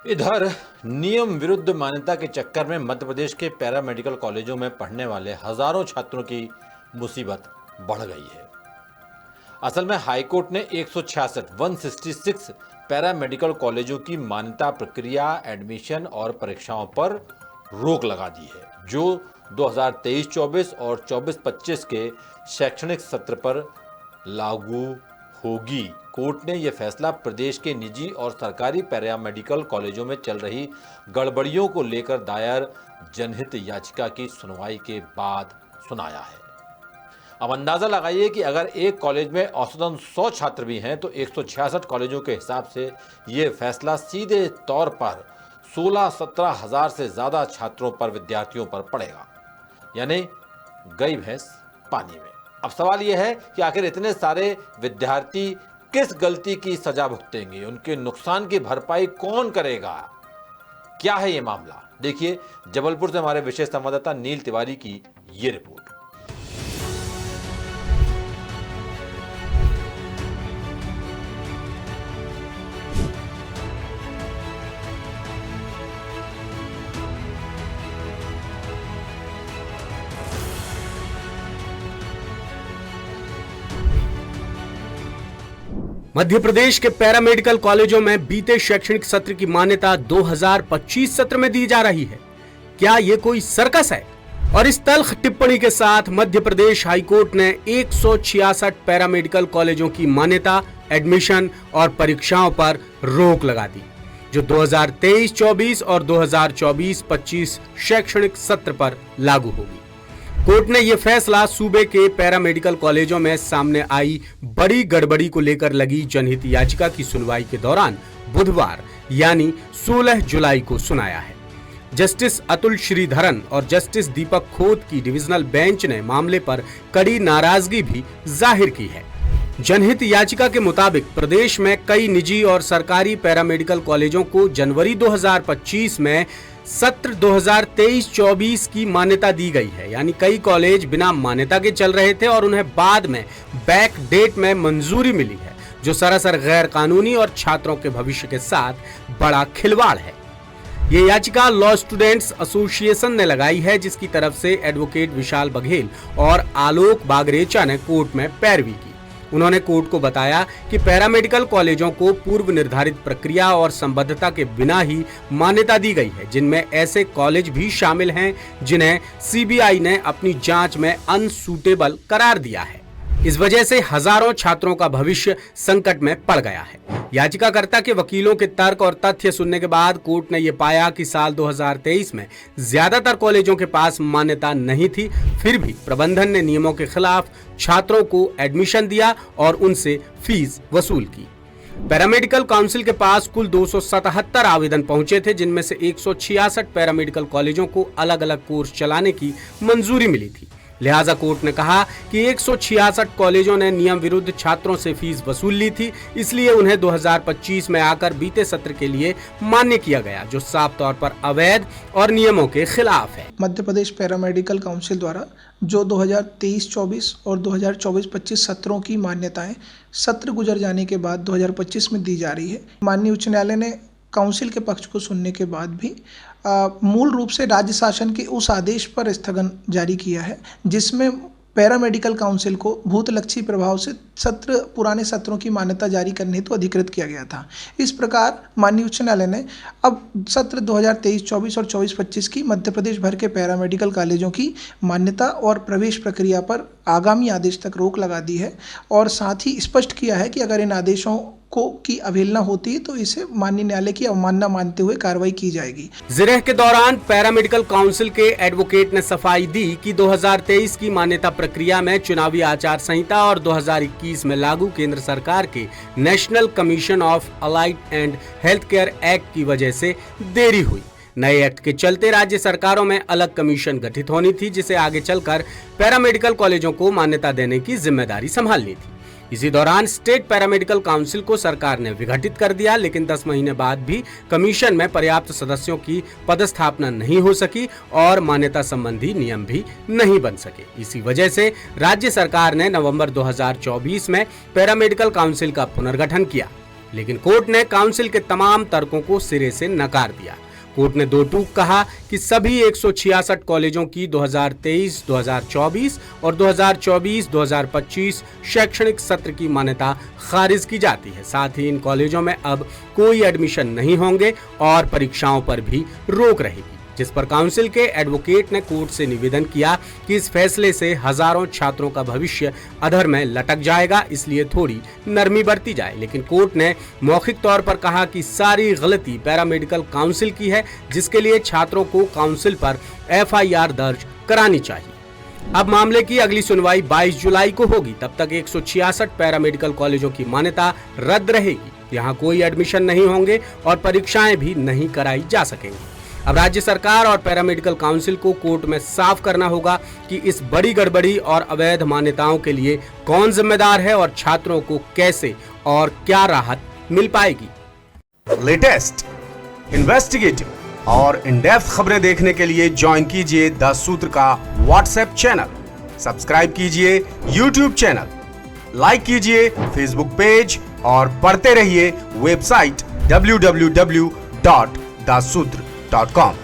इधर नियम विरुद्ध मान्यता के चक्कर में मध्य प्रदेश के पैरामेडिकल कॉलेजों में पढ़ने वाले हजारों छात्रों की मुसीबत बढ़ गई है। असल में हाईकोर्ट ने 166 पैरामेडिकल कॉलेजों की मान्यता प्रक्रिया, एडमिशन और परीक्षाओं पर रोक लगा दी है, जो 2023-24 और 24-25 के शैक्षणिक सत्र पर लागू होगी। कोर्ट ने यह फैसला प्रदेश के निजी और सरकारी पैरामेडिकल कॉलेजों में चल रही गड़बड़ियों को लेकर दायर जनहित याचिका की सुनवाई के बाद सुनाया है। अब अंदाजा लगाइए कि अगर एक कॉलेज में औसतन 100 छात्र भी हैं तो 166 कॉलेजों के हिसाब से यह फैसला सीधे तौर पर 16-17 हजार से ज्यादा छात्रों पर, विद्यार्थियों पर पड़ेगा, यानी गई भैंस पानी में। अब सवाल यह है कि आखिर इतने सारे विद्यार्थी किस गलती की सजा भुगतेंगे, उनके नुकसान की भरपाई कौन करेगा, क्या है ये मामला? देखिए जबलपुर से हमारे विशेष संवाददाता नील तिवारी की ये रिपोर्ट। मध्य प्रदेश के पैरामेडिकल कॉलेजों में बीते शैक्षणिक सत्र की मान्यता 2025 सत्र में दी जा रही है। क्या ये कोई सर्कस है? और इस तल्ख टिप्पणी के साथ मध्य प्रदेश हाईकोर्ट ने 166 पैरामेडिकल कॉलेजों की मान्यता, एडमिशन और परीक्षाओं पर रोक लगा दी, जो 2023-24 और 2024-25 शैक्षणिक सत्र पर लागू होगी। कोर्ट ने यह फैसला सूबे के पैरामेडिकल कॉलेजों में सामने आई बड़ी गड़बड़ी को लेकर लगी जनहित याचिका की सुनवाई के दौरान बुधवार यानी 16 जुलाई को सुनाया है। जस्टिस अतुल श्रीधरन और जस्टिस दीपक खोत की डिविजनल बेंच ने मामले पर कड़ी नाराजगी भी जाहिर की है। जनहित याचिका के मुताबिक प्रदेश में कई निजी और सरकारी पैरामेडिकल कॉलेजों को जनवरी 2025 में सत्र 2023-24 की मान्यता दी गई है, यानी कई कॉलेज बिना मान्यता के चल रहे थे और उन्हें बाद में बैक डेट में मंजूरी मिली है, जो सरासर गैर कानूनी और छात्रों के भविष्य के साथ बड़ा खिलवाड़ है। ये याचिका लॉ स्टूडेंट्स एसोसिएशन ने लगाई है, जिसकी तरफ से एडवोकेट विशाल बघेल और आलोक बागरेचा ने कोर्ट में पैरवी की। उन्होंने कोर्ट को बताया कि पैरामेडिकल कॉलेजों को पूर्व निर्धारित प्रक्रिया और संबद्धता के बिना ही मान्यता दी गई है, जिनमें ऐसे कॉलेज भी शामिल हैं जिन्हें सीबीआई ने अपनी जांच में अनसूटेबल करार दिया है। इस वजह से हजारों छात्रों का भविष्य संकट में पड़ गया है। याचिकाकर्ता के वकीलों के तर्क और तथ्य सुनने के बाद कोर्ट ने यह पाया कि साल 2023 में ज्यादातर कॉलेजों के पास मान्यता नहीं थी, फिर भी प्रबंधन ने नियमों के खिलाफ छात्रों को एडमिशन दिया और उनसे फीस वसूल की। पैरामेडिकल काउंसिल के पास कुल 277 आवेदन पहुंचे थे, जिनमें से 166 पैरामेडिकल कॉलेजों को अलग अलग कोर्स चलाने की मंजूरी मिली थी। लिहाजा कोर्ट ने कहा कि 166 कॉलेजों ने नियम विरुद्ध छात्रों से फीस वसूल ली थी, इसलिए उन्हें 2025 में आकर बीते सत्र के लिए मान्य किया गया, जो साफ तौर पर अवैध और नियमों के खिलाफ है। मध्य प्रदेश पैरामेडिकल काउंसिल द्वारा जो 2023-24 और 2024-25 सत्रों की मान्यताएं सत्र गुजर जाने के बाद 2025 में दी जा रही है। माननीय उच्च न्यायालय ने काउंसिल के पक्ष को सुनने के बाद भी मूल रूप से राज्य शासन के उस आदेश पर स्थगन जारी किया है, जिसमें पैरामेडिकल काउंसिल को भूतलक्षी प्रभाव से पुराने सत्रों की मान्यता जारी करने हेतु अधिकृत किया गया था। इस प्रकार माननीय उच्च न्यायालय ने अब सत्र 2023-24 और 24-25 की मध्य प्रदेश भर के पैरामेडिकल कॉलेजों की मान्यता और प्रवेश प्रक्रिया पर आगामी आदेश तक रोक लगा दी है और साथ ही स्पष्ट किया है कि अगर इन आदेशों की अवहेलना होती है तो इसे माननीय न्यायालय की अवमानना मानते हुए कार्रवाई की जाएगी। जिरह के दौरान पैरामेडिकल काउंसिल के एडवोकेट ने सफाई दी कि 2023 की मान्यता प्रक्रिया में चुनावी आचार संहिता और 2021 में लागू केंद्र सरकार के national commission of allied and health care act की वजह से देरी हुई। नए एक्ट के चलते राज्य सरकारों में अलग कमीशन गठित होनी थी, जिसे आगे चलकर पैरामेडिकल कॉलेजों को मान्यता देने की जिम्मेदारी संभालनी थी। इसी दौरान स्टेट पैरामेडिकल काउंसिल को सरकार ने विघटित कर दिया, लेकिन 10 महीने बाद भी कमीशन में पर्याप्त सदस्यों की पदस्थापना नहीं हो सकी और मान्यता संबंधी नियम भी नहीं बन सके। इसी वजह से राज्य सरकार ने नवंबर 2024 में पैरामेडिकल काउंसिल का पुनर्गठन किया। लेकिन कोर्ट ने काउंसिल के तमाम तर्कों को सिरे से नकार दिया। कोर्ट ने दो टूक कहा कि सभी 166 कॉलेजों की 2023-2024 और 2024-2025 शैक्षणिक सत्र की मान्यता खारिज की जाती है। साथ ही इन कॉलेजों में अब कोई एडमिशन नहीं होंगे और परीक्षाओं पर भी रोक रहेगी, जिस पर काउंसिल के एडवोकेट ने कोर्ट से निवेदन किया कि इस फैसले से हजारों छात्रों का भविष्य अधर में लटक जाएगा, इसलिए थोड़ी नरमी बरती जाए। लेकिन कोर्ट ने मौखिक तौर पर कहा कि सारी गलती पैरामेडिकल काउंसिल की है, जिसके लिए छात्रों को काउंसिल पर FIR दर्ज करानी चाहिए। अब मामले की अगली सुनवाई 22 जुलाई को होगी। तब तक 166 पैरामेडिकल कॉलेजों की मान्यता रद्द रहेगी। यहाँ कोई एडमिशन नहीं होंगे और परीक्षाएं भी नहीं कराई जा सकेंगी। अब राज्य सरकार और पैरामेडिकल काउंसिल को कोर्ट में साफ करना होगा कि इस बड़ी गड़बड़ी और अवैध मान्यताओं के लिए कौन जिम्मेदार है और छात्रों को कैसे और क्या राहत मिल पाएगी। लेटेस्ट, इन्वेस्टिगेटिव और इन डेप्थ खबरें देखने के लिए ज्वाइन कीजिए द सूत्र का व्हाट्सएप चैनल, सब्सक्राइब कीजिए यूट्यूब चैनल, लाइक कीजिए फेसबुक पेज और पढ़ते रहिए वेबसाइट www.daसूत्र.com।